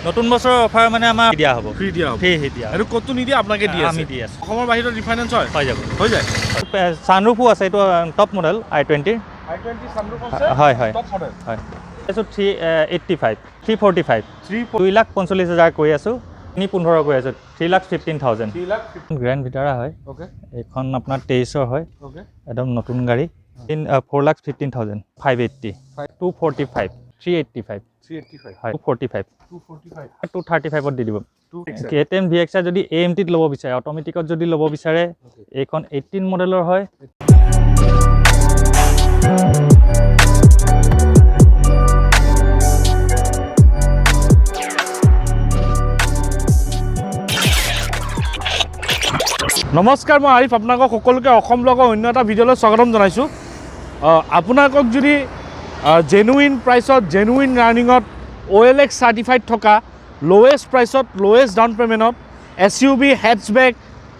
নতুন বছৰৰ অফাৰ মানে আমাৰ দিয়া হ'ব ফ্ৰী দিয়া হ'ব ফ্ৰী দিয়া আৰু কতো নিদিয়ে আপোনাকে দি আছে আমি দি আছো অসমৰ বাহিৰত ৰিফাইনেন্স হয় হৈ যাব হৈ যায় সানৰুফো আছে এইটো টপ মডেল i20 i20 সানৰুফ আছে হয় হয় টপ মডেল হয় এইটো 385 345 2,45,000 কৈ আছো 3,15 কৈ আছো 3,15,000 গ্ৰেণ্ড ভিটাৰা হয় ওকে এইখন আপোনাৰ 23ৰ হয় ওকে একদম নতুন গাড়ী 4,15,000 580 245 385 হয় 245 235 দি দিব KTM VXR যদি AMT ত ল'ব বিচাৰে অটোমেটিকত যদি ল'ব বিচাৰে এইখন 18 মডেলৰ হয় নমস্কাৰ মই আৰিফ আপোনালোকক সকলোকে অসম ব্লগৰ অন্য এটা ভিডিঅ'লৈ স্বাগতম জনাইছোঁ আপোনালোকক যদি জেনুইন প্ৰাইচত জেনুইন ৰানিঙত OLX চাৰ্টিফাইড থকা লোৱেষ্ট প্ৰাইচত লোৱেষ্ট ডাউন পে'মেণ্টত SUV হেটছবেক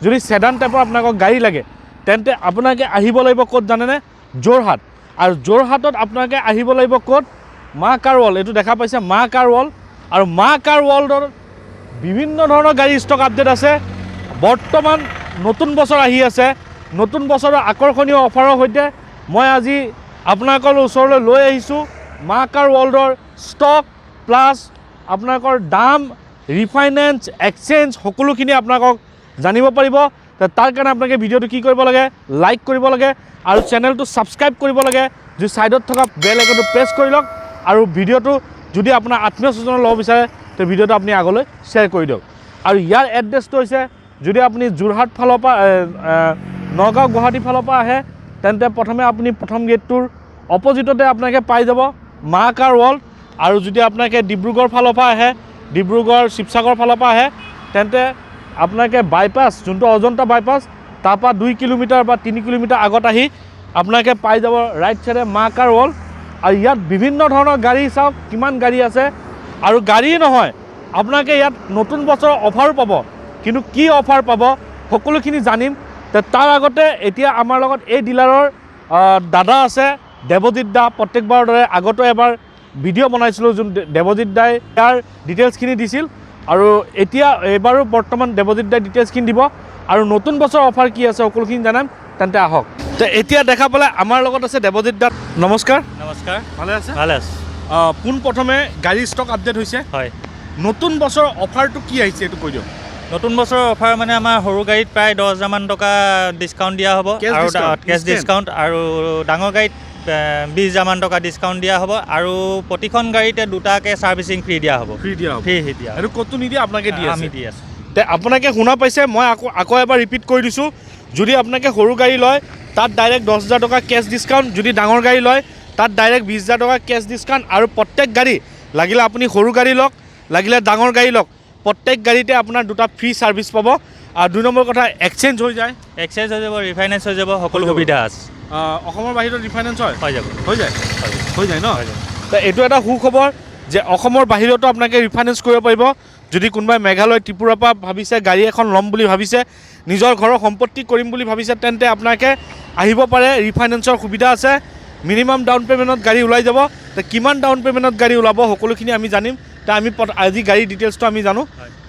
যদি ছেডান টাইপৰ আপোনালোকক গাড়ী লাগে তেন্তে আপোনালোকে আহিব লাগিব ক'ত জানেনে যোৰহাট আৰু যোৰহাটত আপোনালোকে আহিব লাগিব ক'ত মা কাৰ ৱৰ্ল্ড এইটো দেখা পাইছে মা কাৰ ৱৰ্ল্ড আৰু মা কাৰ ৱৰ্ল্ডৰ বিভিন্ন ধৰণৰ গাড়ী ষ্টক আপডেট আছে বৰ্তমান নতুন বছৰ আহি আছে নতুন বছৰৰ আকৰ্ষণীয় অফাৰৰ সৈতে মই আজি আপোনালোকৰ ওচৰলৈ লৈ আহিছোঁ মা কাৰ ৱৰ্ল্ডৰ ষ্টক প্লাছ আপোনালোকৰ দাম ৰিফাইনেন্স এক্সচেঞ্জ সকলোখিনি আপোনালোকক জানিব পাৰিব তাৰ কাৰণে আপোনালোকে ভিডিঅ'টো কি কৰিব লাগে লাইক কৰিব লাগে আৰু চেনেলটো ছাবস্ক্ৰাইব কৰিব লাগে যদি ছাইডত থকা বেল আইকনটো প্ৰেছ কৰি লওক আৰু ভিডিঅ'টো যদি আপোনাৰ আত্মীয় স্বজনে ল'ব বিচাৰে তো ভিডিঅ'টো আপুনি আগলৈ শ্বেয়াৰ কৰি দিয়ক আৰু ইয়াৰ এড্ৰেছটো হৈছে যদি আপুনি যোৰহাট ফালৰ পৰা নগাঁও গুৱাহাটী ফালৰ পৰা আহে তেন্তে প্ৰথমে আপুনি প্ৰথম গেটটোৰ অপজিটতে আপোনালোকে পাই যাব মা কাৰ ৱৰ্ল্ড আৰু যদি আপোনালোকে ডিব্ৰুগড় ফালৰ পৰা আহে ডিব্ৰুগড় শিৱসাগৰ ফালৰ পৰা আহে তেন্তে আপোনালোকে বাইপাছ যোনটো অজন্তা বাইপাছ তাৰপৰা 2 কিলোমিটাৰ বা 3 কিলোমিটাৰ আগত আহি আপোনালোকে পাই যাব ৰাইট চাইডে মা কাৰ ৱৰ্ল্ড আৰু ইয়াত বিভিন্ন ধৰণৰ গাড়ী চাওক কিমান গাড়ী আছে আৰু গাড়ী নহয় আপোনালোকে ইয়াত নতুন বছৰৰ অফাৰো পাব কিন্তু কি অফাৰ পাব সকলোখিনি জানিম তাৰ আগতে এতিয়া আমাৰ লগত এই ডিলাৰৰ দাদা আছে দেৱজিৎ দা প্ৰত্যেকবাৰৰ দৰে আগতো এবাৰ ভিডিঅ' বনাইছিলোঁ যোন দেৱজিৎ দাই ইয়াৰ ডিটেইলছখিনি দিছিল আৰু এতিয়া এইবাৰো বৰ্তমান দেৱজিৎ দাই ডিটেইলছখিনি দিব আৰু নতুন বছৰৰ অফাৰ কি আছে সকলোখিনি জানাম তেন্তে আহক তো এতিয়া দেখা পালে আমাৰ লগত আছে দেৱজিৎ দা নমস্কাৰ নমস্কাৰ ভালে আছে ভালে আছে পোনপ্ৰথমে গাড়ী ষ্টক আপডেট হৈছে হয় নতুন বছৰৰ অফাৰটো কি আহিছে এইটো কৈ দিয়ক নতুন বছৰৰ অফাৰ মানে আমাৰ সৰু গাড়ীত প্ৰায় 10,000 মান টকা ডিছকাউণ্ট দিয়া হ'ব আৰু কেছ ডিছকাউণ্ট আৰু ডাঙৰ গাড়ীত 20,000 মান টকা ডিছকাউণ্ট দিয়া হ'ব আৰু প্ৰতিখন গাড়ীতে দুটাকৈ ছাৰ্ভিচিং ফ্ৰী দিয়া হ'ব ফ্ৰী দিয়া আৰু ক'তো নিদিয়ে আপোনালোকে দি আমি দি আছোঁ তে আপোনালোকে শুনা পাইছে মই আকৌ এবাৰ ৰিপিট কৰি দিছোঁ যদি আপোনালোকে সৰু গাড়ী লয় তাত ডাইৰেক্ট 10,000 টকা কেছ ডিছকাউণ্ট যদি ডাঙৰ গাড়ী লয় তাত ডাইৰেক্ট 20,000 টকা কেছ ডিছকাউণ্ট আৰু প্ৰত্যেক গাড়ী লাগিলে আপুনি সৰু গাড়ী লওক লাগিলে ডাঙৰ গাড়ী লওক প্ৰত্যেক গাড়ীতে আপোনাৰ দুটা ফ্ৰী ছাৰ্ভিচ পাব আৰু 2 নম্বৰ কথা এক্সচেঞ্জ হৈ যায় এক্সচেঞ্জ হৈ যাব ৰিফাইনেন্স হৈ যাব সকলো সুবিধা আছে অসমৰ বাহিৰত ৰিফাইনেন্স হয় হৈ যাব হৈ যায় ন তো এইটো এটা সুখবৰ যে অসমৰ বাহিৰতো আপোনালোকে ৰিফাইনেন্স কৰিব পাৰিব যদি কোনোবাই মেঘালয় ত্ৰিপুৰাৰ পৰা ভাবিছে গাড়ী এখন ল'ম বুলি ভাবিছে নিজৰ ঘৰৰ সম্পত্তি কৰিম বুলি ভাবিছে তেন্তে আপোনালোকে আহিব পাৰে ৰিফাইনেন্সৰ সুবিধা আছে মিনিমাম ডাউন পে'মেণ্টত গাড়ী ওলাই যাব তো কিমান ডাউন পে'মেণ্টত গাড়ী ওলাব সকলোখিনি আমি জানিম তা আমি আজি গাড়ী ডিটেইলছটো আমি জানো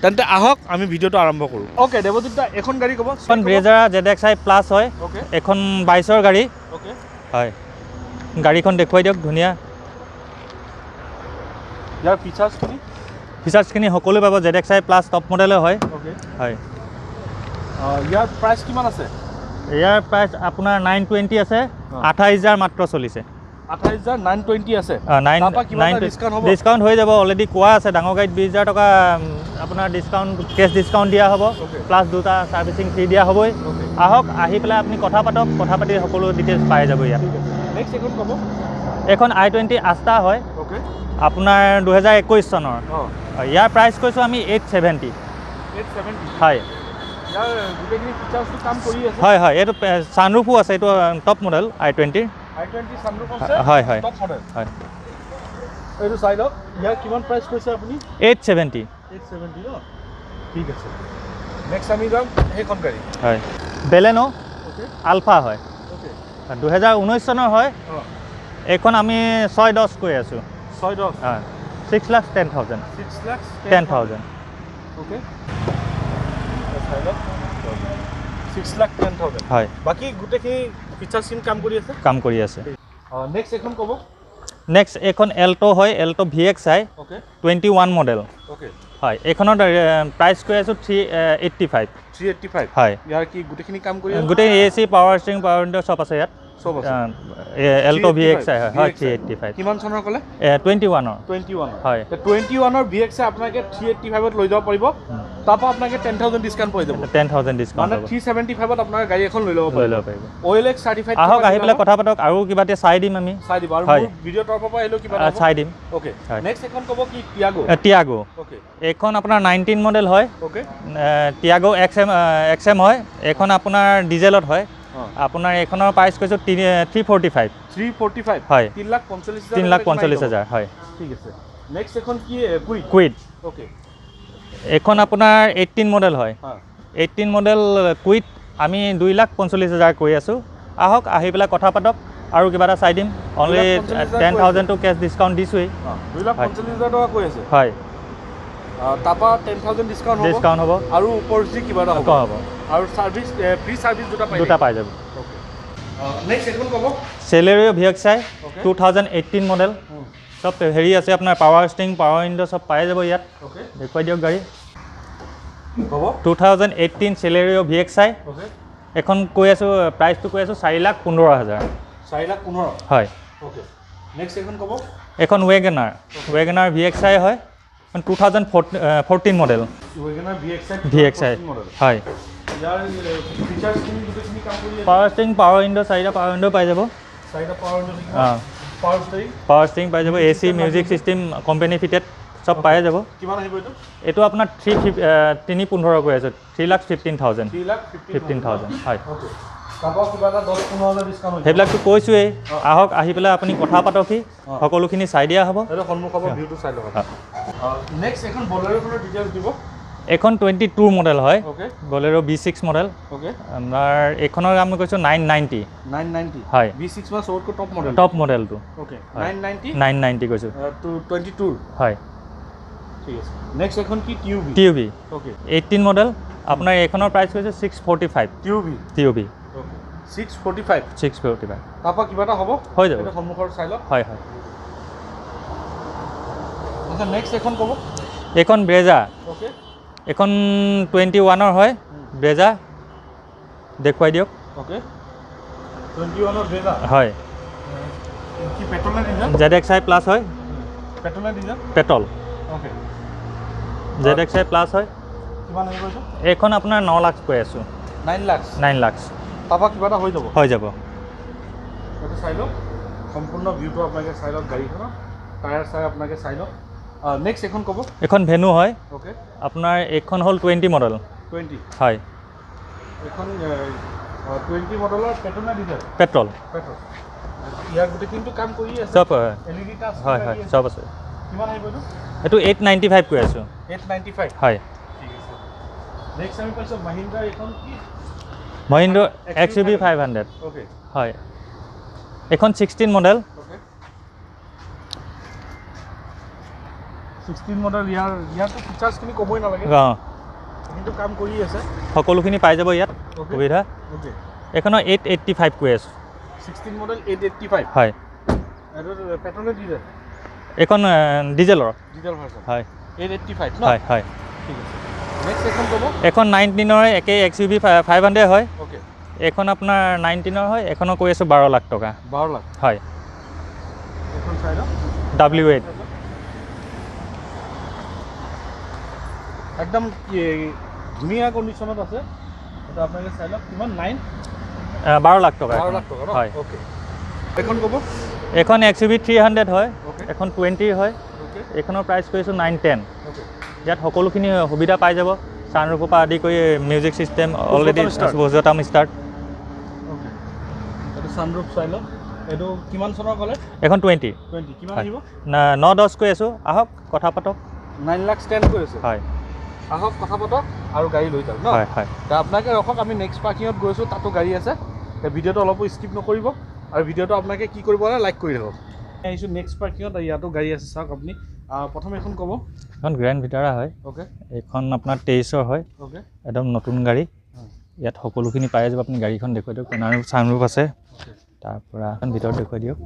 তেন্তে আহক আমি ভিডিঅ'টো আৰম্ভ কৰোঁ অ'কে দেৱজিৎ দা এখন গাড়ী ক'ব এখন ব্ৰেজাৰা ZXi প্লাছ হয় অ'কে এখন 22ৰ গাড়ী অ'কে হয় গাড়ীখন দেখুৱাই দিয়ক ধুনীয়া ইয়াৰ ফিচাৰ্ছখিনি সকলো পাব ZXi প্লাছ টপ মডেলৰ হয় অ'কে হয় ইয়াৰ প্ৰাইচ কিমান আছে ইয়াৰ প্ৰাইচ আপোনাৰ 920 আছে 28,000 মাত্ৰ চলিছে 28,920 আছে ডিছকাউণ্ট হৈ যাব অলৰেডি কোৱা আছে ডাঙৰ গাড়ীত 20,000 টকা আপোনাৰ ডিছকাউণ্ট কেছ ডিছকাউণ্ট দিয়া হ'ব প্লাছ দুটা ছাৰ্ভিচিং ফ্ৰী দিয়া হ'বই আহক আহি পেলাই আপুনি কথা পাতক কথা পাতি সকলো ডিটেইলছ পাই যাব ইয়াত নেক্সট এখন ক'ব এখন i20 আস্তা হয় অ'কে আপোনাৰ 2021 চনৰ ইয়াৰ প্ৰাইচ কৈছোঁ আমি 870 হয় হয় হয় এইটো ছানৰুফো আছে এইটো টপ মডেল i20 সানৰুফ আছে হয় হয় টপ মডেল হয় এইটো চাইডক ইয়াৰ কিমান প্ৰাইচ কৈছে আপুনি 870 ন ঠিক আছে নেক্সট আমি যাম সেইখন গাড়ী হয় বেলেনো ওকে আলফা হয় ওকে 2019 চনৰ হয় এইখন আমি 610 কৈ আছোঁ 610 হয় 6,10,000 10,000 ওকে 6,10,000 হয় বাকি গোটেইখিনি ফিচাৰ স্কিম কাম কৰি আছে কাম কৰি আছে নেক্সট এখন ক'ব নেক্সট এখন এল্টো হয় Alto VXI okay 21 model okay হয় এইখনৰ প্ৰাইচ কৈ আছোঁ 385 385 হয় ইয়াৰ কি গোটেইখিনি কাম কৰি আছে গোটেই AC power sting power window চব আছে ইয়াত সব আছে এল্টো VXI হয় 385 কিমান চনৰ ক'লে 21 21 হয় 21 VXI আপোনালোকে 385 লৈ যাব পাৰিব তাৰপৰা আপোনালোকে 10,000 ডিছকাউণ্ট পাই যাব 10,000 ডিছকাউণ্ট মানে 375 আপোনালোকে গাড়ী এখন লৈ ল'ব পাৰিব OLX চাৰ্টিফাইড আহক আহি পেলাই কথা পাতক আৰু কিবা এটা চাই দিম আমি চাই দিব আৰু ভিডিঅ' তৰফৰ পৰা আহিলেও কিবা চাই দিম ওকে নেক্সট এখন ক'ব কি টিয়াগো ওকে এইখন আপোনাৰ 19 মডেল হয় ওকে টিয়াগো XM হয় এইখন আপোনাৰ ডিজেলত হয় আপোনাৰ এইখনৰ প্ৰাইচ কৈছোঁ 345 হয় 3,45,000 হয় ঠিক আছে নেক্সট এখন কি কুইড ওকে এইখন আপোনাৰ 18 মডেল হয় 18 মডেল কুইড আমি 2,45,000 কৈ আছোঁ আহক আহি পেলাই কথা পাতক আৰু কিবা এটা চাই দিম অনলি 10,000 টো কেছ ডিছকাউণ্ট দিছোঁৱেই 2,45,000 টকা কৈ আছে হয় তাৰপৰা 10,000 ডিছকাউণ্ট হ'ব আৰু ওপৰ যি কিবা এটা হ'ব আৰু সাৰ্ভিস ফ্ৰী সাৰ্ভিস দুটা পাই যাব ওকে নেক্সট এখন ক'ব Celerio VXI 2018 মডেল সব হেৰি আছে আপোনাৰ পাৱাৰ ষ্টিং পাৱাৰ উইণ্ডো সব পাই যাব ইয়াত ওকে দেখুৱাই দিয়ক গাড়ী ক'ব 2018 Celerio VXI ওকে এখন কৈ আছোঁ প্ৰাইচটো কৈ আছোঁ 4,15,000 4,15,000 হয় ওকে নেক্সট এখন ক'ব এখন ৱেগনাৰ VXI হয় 2014 মডেল ৱেগনাৰ VXI হয় ইয়াৰ ফিচাৰ্ছ খিনি গোটেইখিনি কাম কৰি আছে পাৱাৰ ষ্টিং পাৱাৰ উইণ্ডো চাৰিটা পাৱাৰ উইণ্ডো পাই যাব চাৰিটা পাৱাৰ উইণ্ডো পাৱাৰ ষ্টিং পাই যাব AC music system company fitted সব পাই যাব কিমান আহিব এইটো আপোনাৰ 3,15 কৈ আছোঁ 3,15,000 15,000 হয় তাৰপৰা কিবা এটা 10-15,000 ডিছকাউণ্ট সেইবিলাকতো কৈছোঁৱেই আহক আহি পেলাই আপুনি কথা পাতকহি সকলোখিনি চাই দিয়া হ'ব সন্মুখৰ পৰা ভিউটো চাই লওক নেক্সট এখন বলেৰোখনৰ ডিটেইলছ দিব এখন 22 মডেল হয় okay Bolero B6 model okay আপোনাৰ এইখনৰ আমি কৈছোঁ 990 হয় V6 বা সবতকৈ টপ মডেলটো ওকে 990 990 কৈছোঁ টু 22 হয় ঠিক আছে নেক্সট এখন কি TUV ওকে 18 মডেল আপোনাৰ এইখনৰ প্ৰাইচ কৈছোঁ 645 TUV 645 তাৰপৰা কিবা এটা হ'ব হৈ যাব এটা সন্মুখৰ চাই লওক হয় আচ্ছা নেক্সট এখন ক'ব এইখন ব্ৰেজা ওকে এখন 21 হয় ব্ৰেজা দেখুৱাই দিয়ক ওকে 21 ব্ৰেজা হয় কি পেট্ৰল নে ডিজেল ZXI প্লাছ হয় পেট্ৰল নে diesel petrol okay ZXI plus হয় কিমান আহিব এইটো এইখন আপোনাৰ 9 লাখ কৈ আছোঁ 9 লাখ তাৰপৰা কিবা এটা হৈ যাব এইটো চাই লওক সম্পূৰ্ণ ভিউটো আপোনালোকে চাই লওক গাড়ীখনৰ টায়াৰ চাই আপোনালোকে চাই লওক নেক্সট এখন ক'ব এখন ভেনু হয় ওকে আপোনাৰ এইখন হ'ল 20 মডেল 20 হয় এখন 20 মডেলৰ পেট্ৰল নে ডিজেল পেট্ৰল ইয়াৰ গোটেইখিনিটো কাম কৰি আছে চব LED টাচ হয় চব আছে কিমান আহিব এইটো 895 কৈ আছোঁ 895 হয় ঠিক আছে নেক্সট আমি পাইছোঁ মহিন্দ্ৰা এখন কি মহিন্দ্ৰা XUV 500 ওকে হয় এখন 16 মডেল ওকে 16 মডেল ইয়াৰটো ফিচাৰ্ছখিনি ক'বই নালাগে কিন্তু কাম কৰি আছে সকলোখিনি পাই যাব ইয়াত সুবিধা ওকে এইখনৰ 885 কৈ আছোঁ 16 মডেল 885 হয় এইটো পেট্ৰল নে ডিজেল এইখন ডিজেলৰ ভাৰ্জন হয় 885 ন হয় ঠিক আছে নেক্সট এখন ক'ব এখন 19 একেই XUV 500 হয় ওকে এইখন আপোনাৰ 19 হয় এখনৰ কৈ আছোঁ 12 লাখ টকা 12 লাখ হয় এখন চাই লওক W8 একদম ধুনীয়া কণ্ডিশ্যনত আছে এটা আপোনালোকে চাই লওক কিমান 12 লাখ টকা 12 লাখ টকা ন হয় ওকে এখন ক'ব এখন XUV 300 হয় ওকে এখন 20 হয় ওকে এইখনৰ প্ৰাইচ কৈছোঁ 910 ওকে ইয়াত সকলোখিনি সুবিধা পাই যাব ছানৰুফৰ পৰা আদি কৰি মিউজিক চিষ্টেম অলৰেডি বজাম ষ্টাৰ্ট ওকে এইটো ছানৰুফ চাই লওক এইটো কিমান চনৰ ক'লে এখন 20 কিমান আহিব 9-10 কৈ আছোঁ আহক কথা পাতক 9 লাখ 10 কৈ আছে হয় আহক কথা পাতক আৰু গাড়ী লৈ যাওক ন হয় আপোনালোকে ৰখক আমি নেক্সট পাৰ্কিঙত গৈছোঁ তাতো গাড়ী আছে ভিডিঅ'টো অলপো স্কিপ নকৰিব আৰু ভিডিঅ'টো আপোনালোকে কি কৰিব লাইক কৰি থাকক আহিছোঁ নেক্সট পাৰ্কিঙত ইয়াতো গাড়ী আছে চাওক আপুনি প্ৰথম এখন ক'ব। এখন গ্ৰেণ্ড ভিটাৰা হয়। ওকে এইখন আপোনাৰ 23ৰ হয়। ওকে একদম নতুন গাড়ী। ইয়াত সকলোখিনি পাই যাব। আপুনি গাড়ীখন দেখুৱাই দিয়ক। ছানৰুফ আছে। তাৰ পৰা এখন ভিতৰত দেখুৱাই দিয়ক।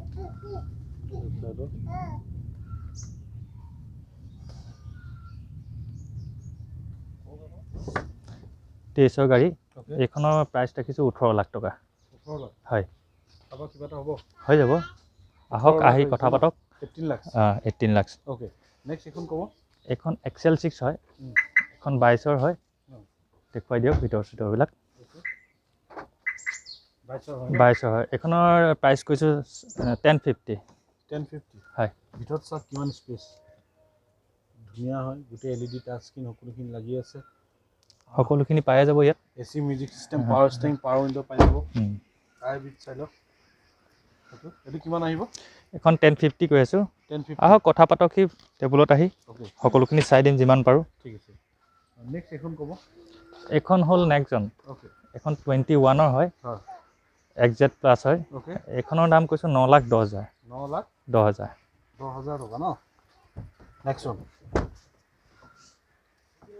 23ৰ গাড়ী। এইখনৰ প্ৰাইচ ৰাখিছোঁ 18 লাখ টকা। 18 লাখ হয়। তাৰপৰা কিবা এটা হ'ব? হৈ যাব। আহক, আহি কথা পাতক। 18 লাখ 18 লাখ। ওকে নেক্সট এখন ক'ব। এখন এক্সেল 6 হয়। এখন 22ৰ হয়। দেখুৱাই দিয়ক ভিতৰবিলাক। 22ৰ হয়। এইখনৰ প্ৰাইচ কৈছোঁ 1050। 1050 হয়। ভিতৰত চাওক কিমান স্পেচ। ধুনীয়া হয়। গোটেই LED টাচ স্ক্ৰীন সকলোখিনি লাগি আছে। সকলোখিনি পাই যাব ইয়াত। AC music system, power steering, power window পাই যাব। টায়াৰ বিট চাই লওক। এইটো কিমান আহিব? এখন 1050 কৈ আছোঁ। 1050 আহক কথা পাতক সি টেবুলত আহি। ওকে সকলোখিনি চাই দিম যিমান পাৰোঁ। ঠিক আছে। নেক্সট এখন ক'ব। এইখন হ'ল নেক্সটজন। ওকে এখন 21ৰ হয়। XZ প্লাছ হয়। ওকে এইখনৰ দাম কৈছোঁ 9,10,000। 9,10,000 টকা ন। নেক্সটজন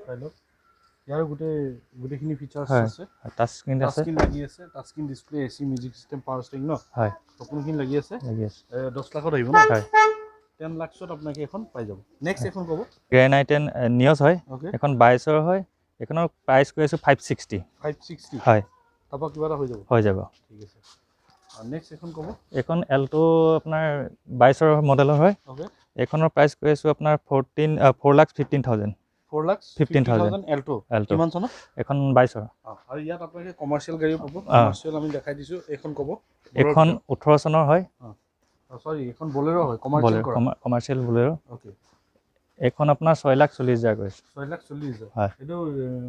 চাই লওক। ইয়াৰ গোটেইখিনি ফিচাৰ্ছ আছে। টাচ স্ক্ৰীন টাচ আছে। স্ক্ৰীন লাগি আছে। Touch screen display, AC music system, power steering ন। হয়। সকলোখিনি লাগি আছে। 10 লাখত আহিব ন। হয়। 10 লাখত আপোনাক এখন পাই যাব। নেক্সট এখন ক'ব। গ্ৰেণ্ড i10 নিয়ছ হয়। ওকে এখন 22ৰ হয়। এইখনৰ প্ৰাইচ কৈ আছোঁ 560। 560 হয়। তাৰপৰা কিবা এটা হৈ যাব। হৈ যাব। ঠিক আছে। নেক্সট এখন ক'ব। এইখন এল্টো আপোনাৰ 22ৰ মডেলৰ হয়। ওকে এইখনৰ প্ৰাইচ কৈ আছোঁ আপোনাৰ 4,15,000। 4,15,000 এল্টো। কিমান চনৰ? এখন 22ৰ। আৰু ইয়াত আপোনালোকে কমাৰ্চিয়েল গাড়ীও পাব। কমাৰ্চিয়েল আমি দেখাই দিছোঁ। এইখন ক'ব। এইখন 18 চনৰ হয়। চৰি এইখন বলেৰো হয়। কমাৰ্চিয়েল বলেৰো। ওকে এইখন আপোনাৰ 6,40,000 কৈছোঁ। 6,40,000 হয়। এইটো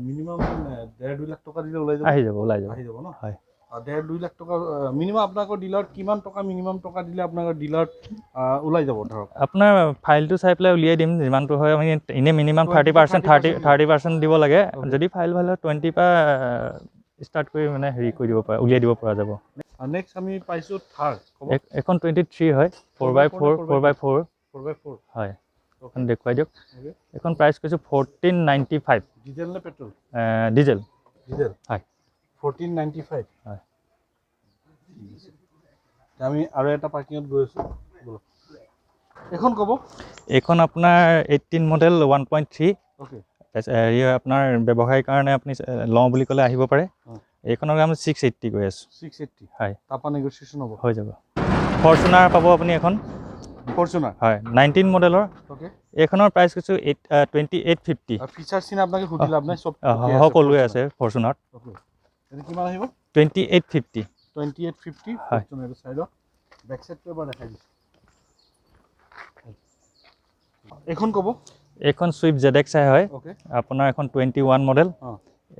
মিনিমাম 1.5-2 লাখ টকা দিলে ওলাই যাব। আহি যাব ন। হয়। 1.5-2 লাখ টকা মিনিমাম আপোনালোকৰ ডিলাৰত কিমান টকা মিনিমাম টকা দিলে আপোনালোকৰ ডিলাৰত ওলাই যাব ধৰক। আপোনাৰ ফাইলটো চাই পেলাই উলিয়াই দিম যিমানটো হয়। আমি এনেই মিনিমাম 30% দিব লাগে। যদি ফাইল ভাল হয় 20 পৰা ষ্টাৰ্ট কৰি মানে হেৰি কৰি দিব পৰা উলিয়াই দিব পৰা যাব। নেক্সট আমি পাইছোঁ থাৰ। এখন 23 হয়। 4x4 হয়। এখন দেখুৱাই দিয়ক। এখন প্ৰাইচ কৈছোঁ 1495। ডিজেল নে পেট্ৰল? ডিজেল। হয়। 1495 হয়। আমি আৰু এটা পাৰ্কিঙত গৈ আছোঁ। এখন ক'ব। এইখন আপোনাৰ 18 মডেল 1.3। ওকে হেৰি আপোনাৰ ব্যৱসায়ৰ কাৰণে আপুনি লওঁ বুলি ক'লে আহিব পাৰে। এইখনৰ দাম 680 কৈ আছোঁ। 680 হয়। তাৰপৰা নেগোচিয়েশ্যন হ'ব। হৈ যাব। ফৰ্চুনাৰ পাব আপুনি এখন। ফৰ্চুনাৰ হয়। 19 মডেলৰ। ওকে এইখনৰ প্ৰাইচ কৈছোঁ 2850। ফিচাৰ্ছ চিনা আপোনাক সুধি লাভ নাই। চব সকলোৱে আছে ফৰ্চুনাৰত। ওকে এইটো কিমান আহিব? 2850। 2850 হয়। ফৰ্চুনাৰ চাইডত বেক চাইডটো এবাৰ দেখাই দিছোঁ। এইখন ক'ব। এইখন চুইফ্ট ZXi হয়। ওকে আপোনাৰ এখন 21 মডেল।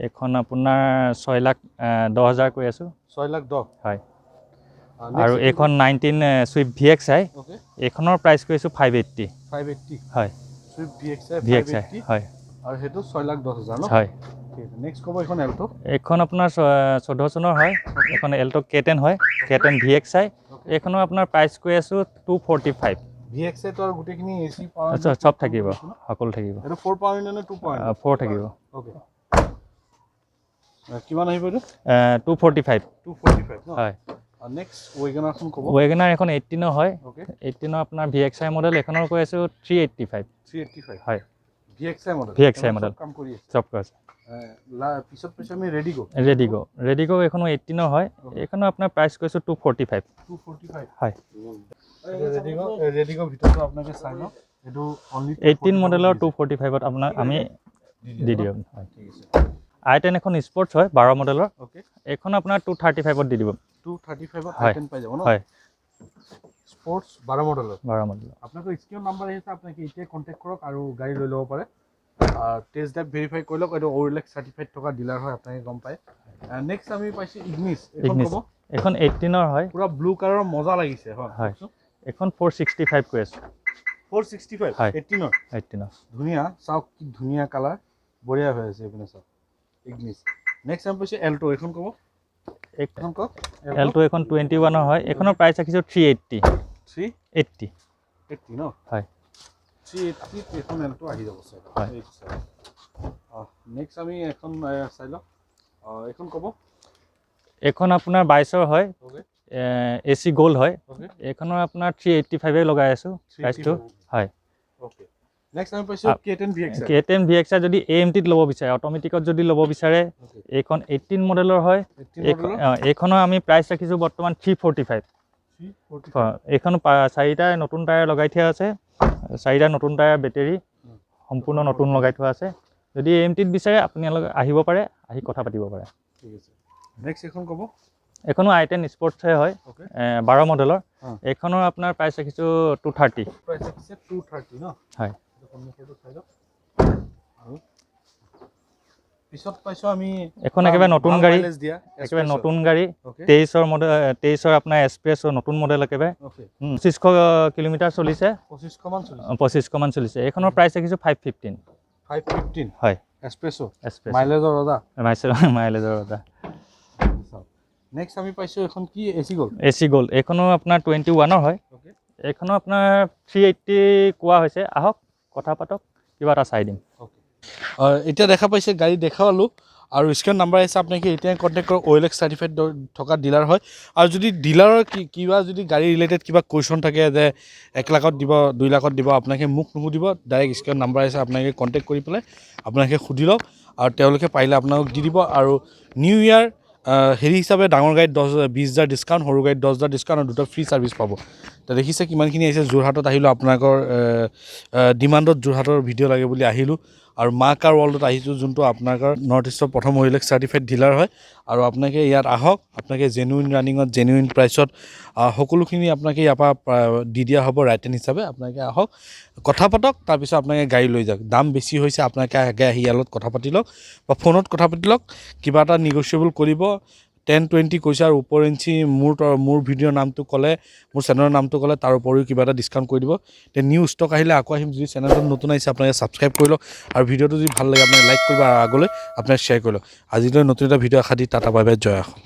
এইখন আপোনাৰ 6,10,000 কৈ আছোঁ। 6,10,000 হয়। আৰু এইখন 19 চুইফ্ট VXi। ওকে এইখনৰ প্ৰাইচ কৈছোঁ 580। 580 হয়। চুইফ্ট VXi হয়। আৰু সেইটো 6,10,000 ন। হয়। ঠিক আছে। নেক্সট ক'ব এইখন এল্টো। এইখন আপোনাৰ 14 চনৰ হয়। এইখন এল্টো K10 হয়। K10 VXi। এইখনৰ আপোনাৰ প্ৰাইচ কৈ আছোঁ 245। VXi তো আৰু গোটেইখিনি AC পাৱাৰ চব থাকিব। সকলো থাকিব। এইটো 4 পাৱাৰ নে 2 পাৱাৰ? 4 থাকিব। ওকে কিমান আহিব এইটো? 245। 245 ন। হয়। নেক্সট ৱেগনাৰখন ক'ব। ৱেগনাৰ এখন 18 হয়। ওকে 18 আপোনাৰ VXi মডেল। এইখনৰ কৈ আছোঁ 385। 385 হয়। VXi model. VXi model. কাম কৰি আছে। চব আছে। পিছত পাইছোঁ আমি ৰেডিগো। এইখনো 18 হয়। এইখনো আপোনাৰ প্ৰাইচ কৈছোঁ 245। 245 হয়। ৰেডিগো ভিতৰতো আপোনালোকে চাই লওক। এইটো অনলি 18 মডেলৰ 245ত আপোনাক আমি দি দিম। হয়। ঠিক আছে। i10 এখন স্পৰ্টছ হয় 12 মডেলৰ। ওকে এইখন আপোনাৰ 235ত দি দিব। 235ত হয়। i10 পাই যাব ন। হয়। স্পৰ্টছ 12 মডেলৰ। 12 মডেলৰ। আপোনালোকৰ স্ক্ৰীনৰ নাম্বাৰ আহিছে। আপোনালোকে এতিয়া কণ্টেক্ট কৰক আৰু গাড়ী লৈ ল'ব পাৰে। টেষ্ট ড্ৰাইভ ভেৰিফাই কৰি লওক। এইটো OLX চাৰ্টিফাইড থকা ডিলাৰ হয়। আপোনালোকে গম পায়। নেক্সট আমি পাইছোঁ ইগনিছ। এইখন ক'ব। এইখন 18ৰ হয়। পুৰা ব্লু কালাৰৰ মজা লাগিছে। হয়। এইখন 465 কৈ আছোঁ। 465 হয়। 18ৰ ধুনীয়া। চাওক কি ধুনীয়া কালাৰ। বঢ়িয়া হৈ আছে এইপিনে চাওক ইগনিছ। নেক্সট আমি পাইছোঁ এল্টো। এইখন ক'ব। এইখন কওক। এল্টো এখন 21ৰ হয়। এইখনৰ প্ৰাইচ ৰাখিছোঁ 380। 380 ন। হয়। 380 এখন এলটো আহি যাব স্যার হয় নেক্সট আমি এখন চাই লওক এখন ক'ব এখন আপোনাৰ 22ৰ হয় ওকে এসি গোল্ড হয় ওকে এখনৰ আপোনাৰ 385 এ লগাই আছো প্ৰাইসটো হয় ওকে নেক্সট আমি পাইছো K10 VXR K10 VXR যদি AMT ত ল'ব বিচাৰে অটোমেটিকত যদি ল'ব বিচাৰে এইখন 18 মডেলৰ হয় এইখনৰ আমি প্ৰাইস ৰাখিছো বৰ্তমান 345 এইখন চাৰিটা নতুন টায়াৰ লগাই থোৱা আছে চাৰিটা নতুন টায়াৰ বেটাৰী সম্পূৰ্ণ নতুন লগাই থোৱা আছে যদি AMT ত বিচাৰে আপুনি আহিব পাৰে আহি কথা পাতিব পাৰে ঠিক আছে নেক্সট এখন ক'ব এখনো i10 স্পৰ্টছ হয় 12 মডেলৰ এইখনৰ আপোনাৰ প্ৰাইস ৰাখিছো 230 প্ৰাইস ৰাখিছে 230 ন হয় সন্মুখটো চাই লওক আৰু পিছত পাইছো আমি এখন একেবাৰে নতুন গাড়ী দিয়া একেবাৰে নতুন গাড়ী 23ৰ মডেল 23ৰ আপোনাৰ এক্সপ্ৰেছৰ নতুন মডেল একেবাৰে 2500 কিলোমিটাৰ চলিছে 2500 মান চলিছে এইখনৰ প্ৰাইস ৰাখিছো 515 হয় এক্সপ্ৰেছো মাইলেজৰ ৰজা মাইলেজৰ ৰজা নেক্সট আমি পাইছো এখন কি এসি গোল্ড এইখনো আপোনাৰ 21ৰ হয় এইখনো আপোনাৰ 380 কোৱা হৈছে আহক কথা পাতক কিবা এটা চাই দিম এতিয়া দেখা পাইছে গাড়ী দেখালো আৰু স্ক্ৰিন নাম্বাৰ আছে আপোনালোকে এতিয়া কন্টেক্ট কৰক OLX সাৰ্টিফাইড থকা ডিলাৰ হয় আৰু যদি ডিলাৰৰ কিবা যদি গাড়ী ৰিলেটেড কিবা কোৱেশ্চন থাকে যে 1 লাখত দিব 2 লাখত দিব আপোনালোকে মোক নুসুধিব ডাইৰেক্ট স্ক্ৰিন নাম্বাৰ আছে আপোনালোকে কন্টেক্ট কৰি পেলাই আপোনালোকে সুধি লওক আৰু তেওঁলোকে পাৰিলে আপোনাক দি দিব আৰু নিউ ইয়াৰ হেৰি হিচাপে ডাঙৰ গাড়ীত 20,000 ডিসকাউন্ট সৰু গাড়ীত 10,000 ডিসকাউন্ট আৰু দুটা ফ্ৰী সাৰ্ভিস পাব তো দেখিছে কিমানখিনি আহিছে যোৰহাটত আহিলো আপোনাকৰ ডিমাণ্ডত যোৰহাটৰ ভিডিঅ' লাগে বুলি আহিলো আৰু মা কাৰ ৱৰ্ল্ডত আহিছো যোনটো আপোনাকৰ নৰ্থ ইষ্টৰ প্ৰথম OLX সাৰ্টিফাইড ডিলাৰ হয় আৰু আপোনালোকে ইয়াত আহক আপোনালোকে জেনুইন ৰানিঙত জেনুইন প্ৰাইচত সকলোখিনি আপোনালোকে ইয়াৰ পৰা দি দিয়া হ'ব ৰাইট হেণ্ড হিচাপে আপোনালোকে আহক কথা পাতক তাৰপিছত আপোনালোকে গাড়ী লৈ যাওক দাম বেছি হৈছে আপোনালোকে আগে আহি ইয়াত কথা পাতি লওক বা ফোনত কথা পাতি লওক কিবা এটা নিগোচিয়েবল কৰিব 10-20 কৈছে আৰু ওপৰ ইঞ্চি মোৰ ভিডিঅ'ৰ নামটো ক'লে মোৰ চেনেলৰ নামটো ক'লে তাৰ উপৰিও কিবা এটা ডিসকাউন্ট কৰি দিব তে নিউ ষ্টক আহিলে আকৌ আহিম যদি চেনেলটো নতুন আহিছে আপোনালোকে সাবস্ক্ৰাইব কৰি লওক আৰু ভিডিঅ'টো যদি ভাল লাগে আপোনালোকে লাইক কৰিব আৰু আগলৈ আপোনালোকে শ্বেয়াৰ কৰি লওক আজিলৈ নতুন এটা ভিডিঅ' আশা দি টাটা বাই বাই জয় অসম